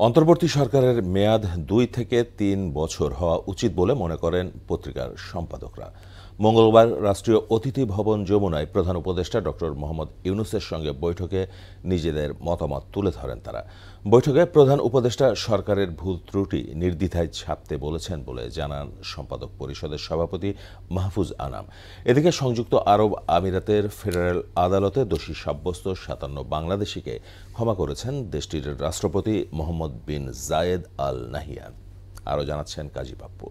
অন্তর্বর্তী সরকারের মেয়াদ 2 থেকে 3 বছর হওয়া উচিত বলে মনে করেন পত্রিকার সম্পাদকরা। মঙ্গলবার রাষ্ট্রীয় অতিথি ভবন যমুনায় প্রধান উপদেষ্টা ডক্টর মোহাম্মদ ইউনূসের সঙ্গে বৈঠকে নিজেদের মতামত তুলে ধরেন তারা। বৈঠকে প্রধান উপদেষ্টা সরকারের ভুল ত্রুটি নির্দ্বিধায় ছাপতে বলেছেন বলে জানান সম্পাদক পরিষদের সভাপতি মাহফুজ আনাম। এদিকে সংযুক্ত আরব আমিরাতের ফেডারেল আদালতে দোষী সাব্যস্ত 57 বাংলাদেশিকে ক্ষমা করেছেন দেশটির রাষ্ট্রপতি মোহাম্মদ বিন জায়েদ আল নাহিয়ান। আরও জানাচ্ছেন কাজী পাপ্পু।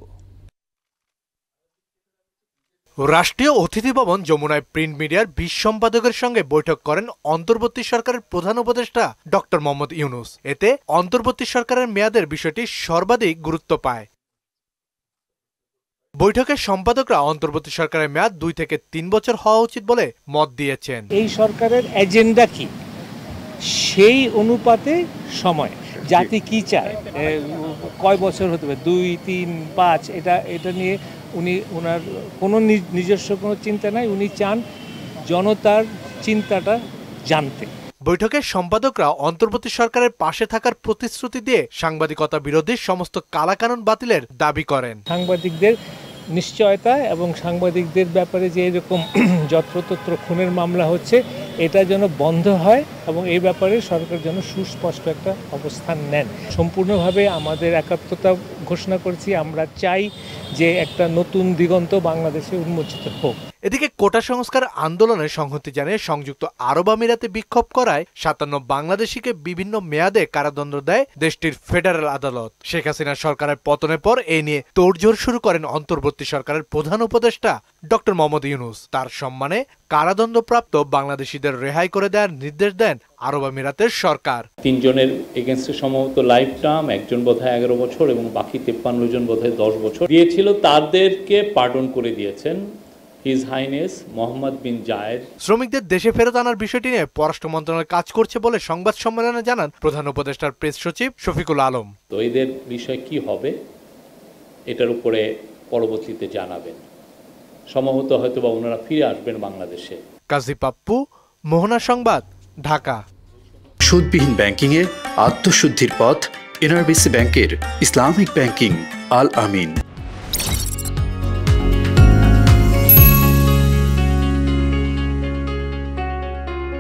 রাষ্ট্রীয় অতিথি ভবন যমুনায় প্রিন্ট মিডিয়ার 20 সম্পাদকের সঙ্গে বৈঠক করেন অন্তর্বর্তী সরকারের প্রধান উপদেষ্টা ডক্টর মোহাম্মদ ইউনূস। এতে অন্তর্বর্তী সরকারের মেয়াদের বিষয়টি সর্বাধিক গুরুত্ব পায়। বৈঠকের সম্পাদকরা অন্তর্বর্তী সরকারের মেয়াদ 2 থেকে 3 বছর হওয়া উচিত বলে মত দিয়েছেন। এই সরকারের এজেন্ডা কি, সেই অনুপাতে সময় জাতি কি চায়, কয় বছর হতে পারে, 2, 3, 5, এটা নিয়ে ওনার কোনো নিজস্ব কোনো চিন্তা নাই। উনি চান জনতার চিন্তাটা জানতে। বৈঠকে সম্পাদকরা অন্তর্বর্তী সরকারের পাশে থাকার প্রতিশ্রুতি দিয়ে সাংবাদিকতা বিরোধী সমস্ত কালাকানুন বাতিলের দাবি করেন। সাংবাদিকদের নিশ্চয়তা এবং সাংবাদিকদের ব্যাপারে যে এরকম যত্রতত্র খুনের মামলা হচ্ছে, এটা যেন বন্ধ হয় এবং এই ব্যাপারে সরকার যেন সুস্পষ্ট একটা অবস্থান নেন। সম্পূর্ণভাবে আমাদের একাত্মতা ঘোষণা করেছি। আমরা চাই যে একটা নতুন দিগন্ত বাংলাদেশে উন্মোচিত হোক। এদিকে কোটা সংস্কার আন্দোলনে সংহতি জানিয়ে সংযুক্ত আরব আমিরাতে বিক্ষোভ করায় 57 বাংলাদেশিকে বিভিন্ন মেয়াদে কারাদণ্ড দেয় দেশটির ফেডারেল আদালত। শেখ হাসিনার সরকারের পতনের পর এ নিয়ে তোড়জোড় শুরু করেন অন্তর্বর্তী সরকারের প্রধান উপদেষ্টা ডক্টর মোহাম্মদ ইউনূস। তার সম্মানে কারাদণ্ডপ্রাপ্ত বাংলাদেশিদের রেহাই করে দেওয়ার নির্দেশ দেন আরব আমিরাতের সরকার। 3 জনের এগেনস্টে সম্ভবত লাইফ টার্ম, একজন বোধহয় 11 বছর এবং বাকি 53 জন বোধহয় 10 বছর দিয়েছিল। তাদেরকে পার্ডন করে দিয়েছেন হিজ হাইনেস মোহাম্মদ বিন জায়েদ। শ্রমিকদের দেশে ফেরত আনার বিষয়টি নিয়ে পররাষ্ট্র মন্ত্রণালয় কাজ করছে বলে সংবাদ সম্মেলনে জানান প্রধান উপদেষ্টার প্রেস সচিব শফিকুল আলম। তো এদের বিষয় কি হবে এটার উপরে পরবর্তীতে জানাবেন। সম্ভবত হয়তো বা ওনারা ফিরে আসবেন বাংলাদেশে। কাজী পাপ্পু, মোহনা সংবাদ, ঢাকা। সুদবিহীন ব্যাংকিংয়ে আত্মশুদ্ধির পথ এনআরবিসি ব্যাংকের ইসলামিক ব্যাংকিং আল আমিন।